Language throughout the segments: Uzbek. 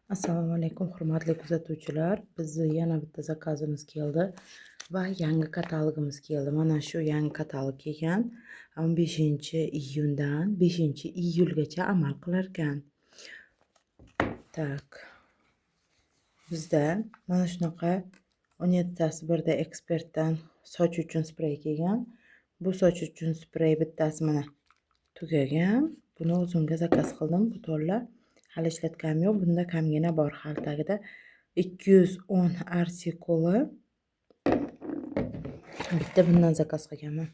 Assalomu alaykum hurmatli kuzatuvchilar. Bizni yana bitta zakazimiz keldi va yangi katalogimiz keldi. Mana shu yangi katalog kelgan 15-iyundan 5-iyulgacha amal qilar ekan. Tak. Bizda mana shunaqa 17tasi birda ekspertdan soch uchun sprey kelgan. Bu soch uchun sprey bittasi mana tugagan. Buni o'zimga zakaz qildim. Bu to'la hali ishlatganim yo'q. Bunda kamgina bor. Hali tagida 210 artikuli. Bitta bundan zakaz qilganman.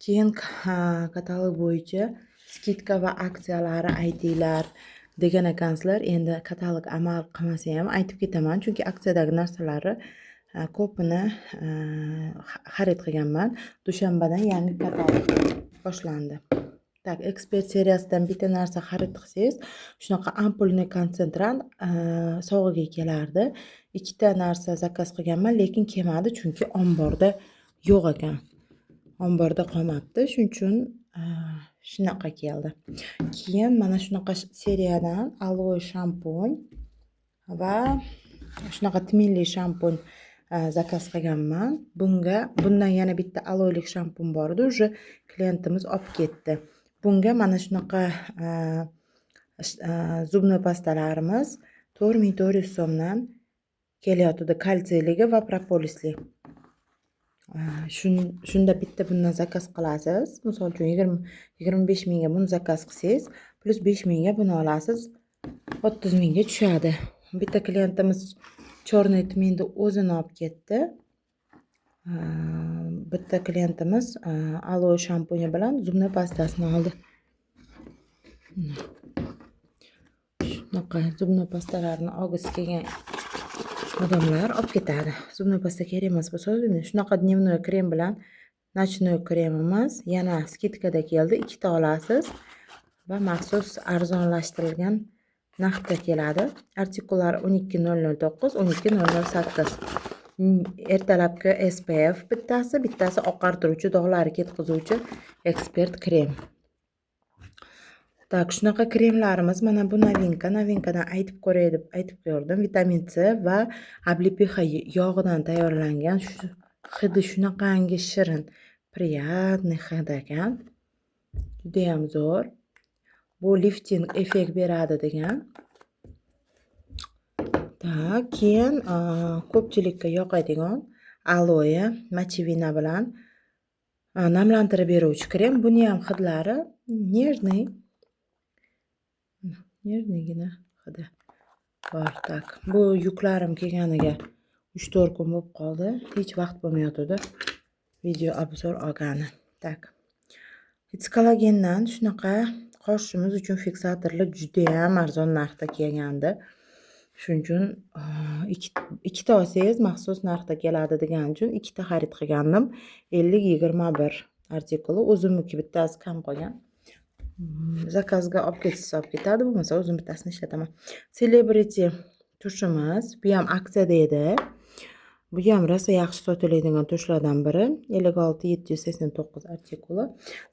Keyin katalog bo'yicha skidka va aksiyalari aytinglar degan ekansizlar. Endi katalog amal qilmasa ham aytib ketaman, chunki aksiyadagi narsalarni ko'pini xarid qilganman. Dushanbadan yangi katalog boshlandi. Tak, ekspert seriyasidan bitta narsa xarid qilsangiz, shunaqa ampulni konsentrant sovg'aga kelardi. Ikkita narsa zakaz qilganman, lekin kelmadi, chunki omborda yo'q ekan. Omborda qolmabdi, shuning uchun shunaqa keldi. Keyin mana shunaqa seriyadan aloe shampun va shunaqa tminli shampun zakaz qilganman. Bundan yana bitta aloelik shampun bor edi, уже klientimiz olib ketdi. Bunga mana shunaqa zubnoy pastalarimiz 4400 so'mdan kelyapti, kalsiyligi va propolisli. Shunda bitta bundan zakaz qilasiz. Misol uchun 25 mingga buni zakaz qilsangiz, plus 5 mingga buni olasiz. 30 mingga tushadi. Bitta klientimiz chorniy tminni o'zini olib ketdi. Bitta klientimiz aloe shampuni bilan zubnoy pastasini oldi. Shunaqa zubnoy pastalarni olgisi kelgan odamlar olib ketadi. Zubnoy pasta kerak emas bo'lsa, shunaqa dnevnoy krem bilan nochnoy kremimiz yana skidkada keldi. Ikkita olasiz va maxsus arzonlashtirilgan narxda keladi. Artikullar 12009, 12008. Ertalabki SPF bittasi oqartiruvchi, dog'larni ketkizuvchi ekspert krem. Tak, shunaqa kremlarimiz mana bu novinkadan aytib ko'ray deb aytib ko'rdim. Vitamin C va oblipixa yog'idan tayyorlangan. Shu hidi shunaqangi shirin, приятный hid ekan. Juda ham zo'r. Bu lifting effekt beradi degan. Tak, keyin ko'pchilikka yoqadigan aloe mochevina bilan namlantirib beruvchi krem. Buni ham hidlari nernigina hidi bor. Tak, bu yuklarim kelganiga 3-4 kun bo'lib qoldi. Hech vaqt bo'lmayotdi video obzor olgani. Tak. Hitskalagendan shunaqa qoshimiz uchun fiksatorlar juda ham arzon narxda kelgandi. Shuning uchun ikkita olsangiz maxsus narxda keladi degan uchun ikkita xarid qilgandim. 50-21 artikuli. O'zimniki bittasi kam qolgan. Zakazga olib ketsa olib ketadi, bo'lmasa o'zim bittasini ishlataman. Celebrity tushimiz, bu ham aksiyada edi. Bu ham rosa yaxshi sotiladigan tushlardan biri. 56-789 artikuli.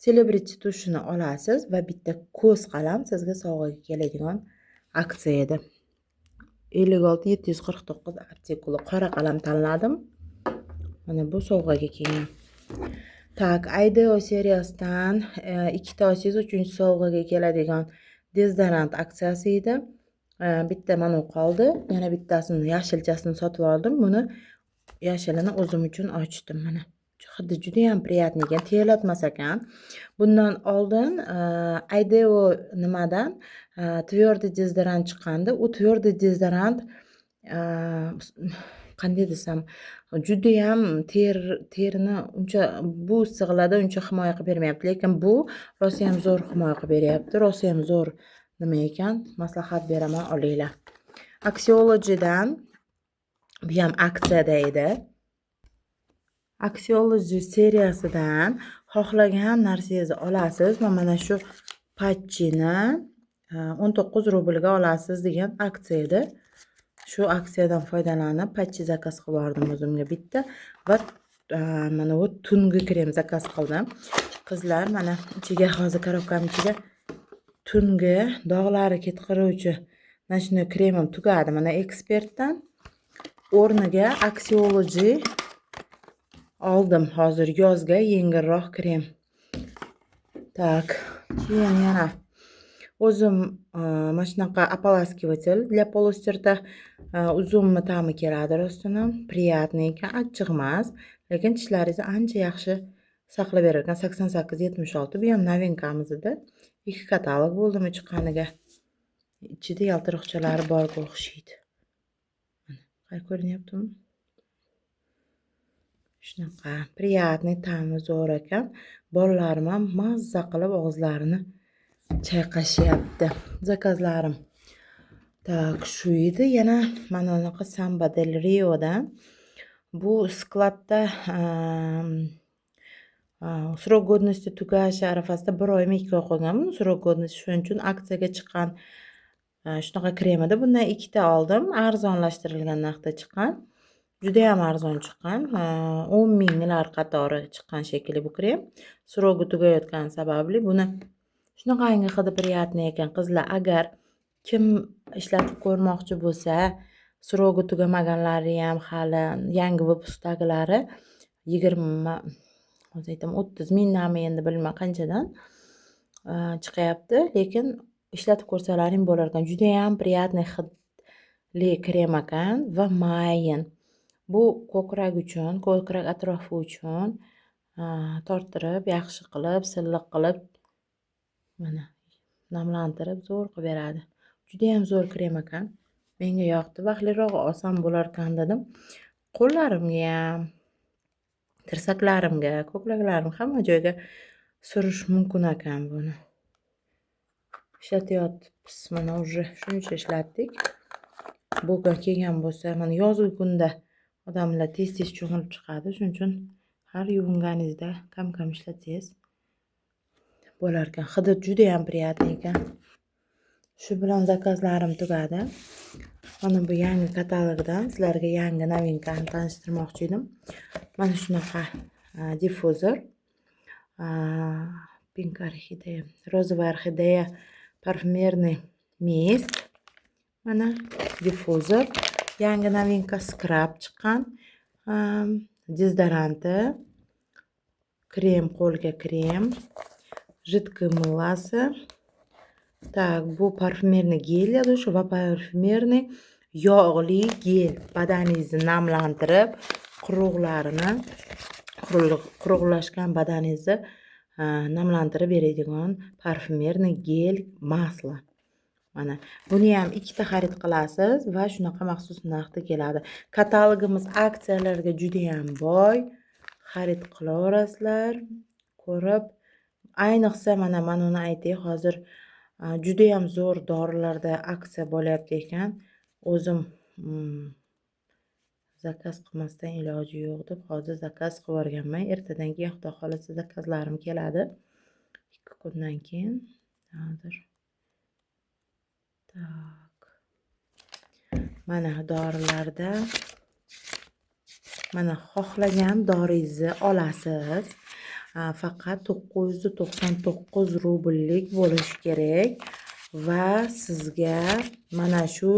Celebrity tushini olasiz va bitta ko'z qalam sizga sovg'aga keladigan aksiya edi. 56-749 artikuli. Qora qalam tanladim. Mana bu sovg'aga kelgan. Tak, Ideo seriyasidan ikkita olsangiz 3-chi sovg'aga keladigan dezodorant aksiyasi edi. Bitta mana qoldi. Yana bittasini yashilchasini sotib oldim. Buni yashilini o'zim uchun ochdim mana. Hidi juda ham приятный ekan, terlatmas ekan. Bundan oldin Ideo nimadan tverdi dezodorant chiqqandi. U tverdi dezodorant qanday desam, juda ham terini uncha bu issiqlarda uncha himoya qilib bermayapti, lekin bu rosa ham zo'r himoya qilib beryapti. Rosa ham zo'r nima ekan, maslahat beraman, olinglar. Axiology'dan bu ham aksiyada edi. Axiology seriyasidan xohlagan narsangizni olasiz va mana shu patchini 19 rublga olasiz degan aksiya edi. Shu aksiyadan foydalanib patchi zakaz qilib yubordim o'zimga bitta va mana bu tungi krem zakaz qildim. Qizlar mana ichiga hozir korobkamning ichiga tungi dog'lari ketkazuvchi Mana shunday kremim tugadi. Mana Expertdan o'rniga Axiology oldim. Hozir yozga yengilroq krem. Так, keyin yana o'zim mana shunaqa ополаскиватель для полустерda uzumni ta'mi keladi rostini. Приятный ekan, achchiq emas, lekin tishlaringizni ancha yaxshi saqlab berar ekan. 88-76. Bu ham novinkamiz edi. 2 katalog bo'ldimi chiqqaniga. Ichida yaltiroqchalari borga o'xshaydi. Mana, ko'rinyaptimi? Shunaqa приятный ta'mi zo'r ekan. Bolalarim ham mazza qilib og'izlarini chayqashyapti. Zakazlarim. Так, shu edi. Yana mana bunaqa Samba del Rio'dan. Bu skladda srok godnosti tugashi arafasida 1 oymi 2 oy qolganman. Srok godnosti shuning uchun aksiyaga chiqqan shunaqa krem edi. Bundan 2 ta oldim. Arzonlashtirilgan narxda chiqqan. Juda ham arzon chiqqan. 10 minglar qatori chiqqan shekilli bu krem. Srogi tugayotgani sababli buni shunaqangi hidi приятный ekan. Qizlar, agar kim ishlatib ko'rmoqchi bo'lsa, srogi tugamaganlari ham hali yangi выпускdagilari 20 hozir aytam 30 mingdanmi endi bilmayman qanchadan chiqyapti, lekin ishlatib ko'rsalaring bo'lar ekan. Juda ham приятный hidli krem ekan va mayin. Bu ko'krak uchun, ko'krak atrofi uchun tortirib, yaxshi qilib, silliq qilib, mana namlantirib zo'r qilib beradi. Juda ham zo'r krem ekan. Menga yoqdi. Vaqtliroq olsam bo'lar ekan dedim. Qo'llarimga ham, tirsaklarimga, ko'kraklarim hamma joyga surish mumkin ekan buni. Ishlatyapmiz. Mana уже shuncha ishlatdik. Bugun kelgan bo'lsa, mana yozgi kunda odamlar tez-tez cho'milib chiqadi. Shuning uchun har yuvinganingizda kam-kam ishlatsangiz bo'lar ekan. Hidi juda ham приятный ekan. Shu bilan zakazlarim tugadi. Mana bu yangi katalogdan sizlarga yangi novinkani tanishtirmoqchi edim. Mana shunaqa diffuzor. Pink orxideya, розовая орхидея, parfumerniy mist. Mana diffuzor. Yangi novinka skrab chiqqan. Dezodoranti, krem, qo'lga krem, жидкое мылоsi. Так, bu parfumerniy gel yadush va parfumerniy yog'li gel. Badaningizni namlantirib, quruqlashgan badaningizni namlantirib beradigan parfumerniy gel masla. Mana buni ham 2 ta xarid qilasiz va shunaqa maxsus narxda keladi. Katalogimiz aksiyalarga juda ham boy. Xarid qilaverasizlar, ko'rib. Ayniqsa mana uni aytay, hozir juda ham zo'r dorilarda aksiya bo'lyapti ekan. O'zim zakaz qilmasdan iloji yo'q deb hozir zakaz qilib o'rganman. Ertadan keyin xudo xolasa zakazlarim keladi. 2 kundan keyin. Hozir. Tak. Mana dorilarda mana xohlagan doringizni olasiz. Faqat 999 rubllik bo'lishi kerak va sizga mana shu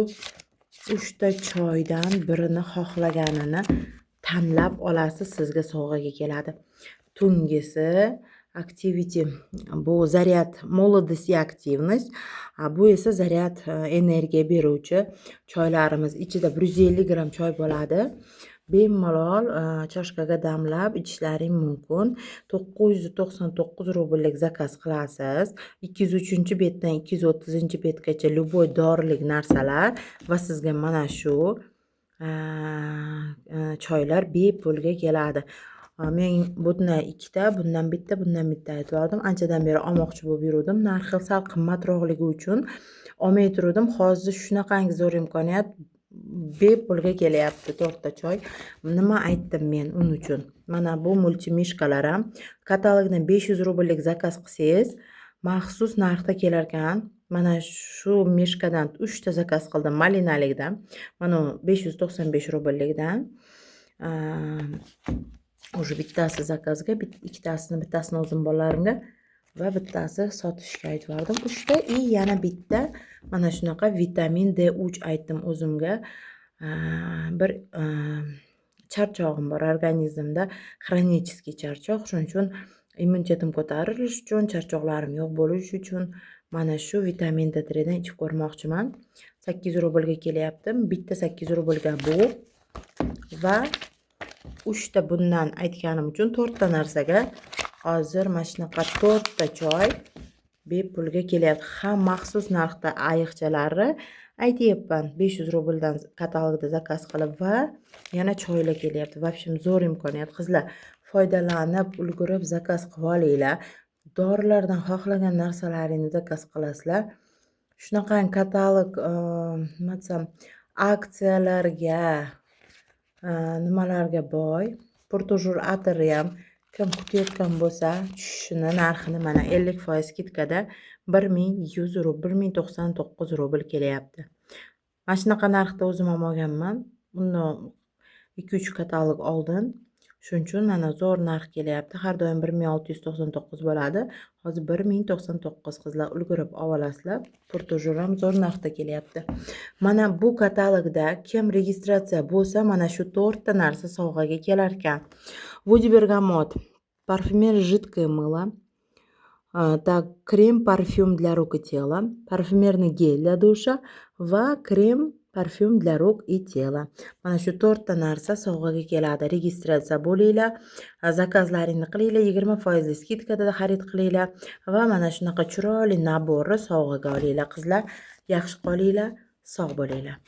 3 ta choydan birini xohlaganini tanlab olasiz, sizga sovg'aga keladi. Tungisi Activity, bu zaryad, молодость и активность. Bu esa zaryad, energiya beruvchi choylarimiz. Ichida 150 gram choy bo'ladi. Bemalol chashkaga damlab ichishlaring mumkin. 999 rubllik zakaz qilasiz. 203-betdan 230-betgacha любой dorilik narsalar va sizga mana shu choylar bepulga keladi. Men bundan 2 ta, bundan bitta, bundan bitta aytgandim. Anchadan beri olmoqchi bo'lib yurdim. Narxi sal qimmatroqligi uchun olmay turdim. Hozir shunaqangi zo'r imkoniyat bepulga kelyapti 4 ta choy. Nima aytdim men uning uchun? Mana bu multimishkalar ham katalogdan 500 rubllik zakaz qilsangiz, maxsus narxda kelar ekan. Mana shu mishkadan 3 ta zakaz qildim malinalikdan. Mana 595 rubllikdan. Уже bittasi zakazga, bittasini o'zim bolalarimga va bittasi sotishga aytvordim. 3 ta и yana bitta mana shunaqa vitamin D3 aytdim o'zimga. Bir charchog'im bor organizmda, xronический charchoq. Shuning uchun immunitetim ko'tarilish uchun, charchoqlarim yo'q bo'lish uchun mana shu vitamin D3dan ichib ko'rmoqchiman. 8 rublga kelyapti. Bitta 8 rublga bu va 3 ta bundan aytganim uchun 4 ta narsaga hozir mana shunaqa 4 ta choy bepulga kelyapti. Ham maxsus narxda ayiqchalari aytyapman 500 rubldan katalogda zakaz qilib va yana choylar kelyapti. В общем, zo'r imkoniyat. Qizlar, foydalanib ulgurib zakaz qilib olinglar. Dorilardan xohlagan narsalaringizni zakaz qilasizlar. Shunaqa katalog, nima desam, aksiyalarga, nimalarga boy. Portujur atri ham kim kutayotgan bo'lsa, tushishini narxini mana 50% skitkada 1100 rubl, 1099 rubl kelyapti. Mana shunaqa narxda o'zim ham olganman. Undan 2-3 katalog oldin. Shuning uchun mana zo'r narx kelyapti. Har doim 1699 bo'ladi. Hozir 1099 qizlar ulgurib olasizlar. Portujur ham zo'r narxda kelyapti. Mana bu katalogda kim registratsiya bo'lsa, mana shu 4 ta narsa sovg'aga kelar ekan. Woody Bergamot, парфюмерия жидкое мыло, так, крем-парфюм для рук и тела, парфюмерный гель для душа va krem-parfyum для рук и тела. Mana shu 4 ta narsa sovg'aga keladi. Registratsiya bo'linglar, zakazlaringni qilinglar, 20% skitkada xarid qilinglar va mana shunaqa chiroyli naborni sovg'aga olinglar. Qizlar, yaxshi qolinglar, sog' bo'linglar.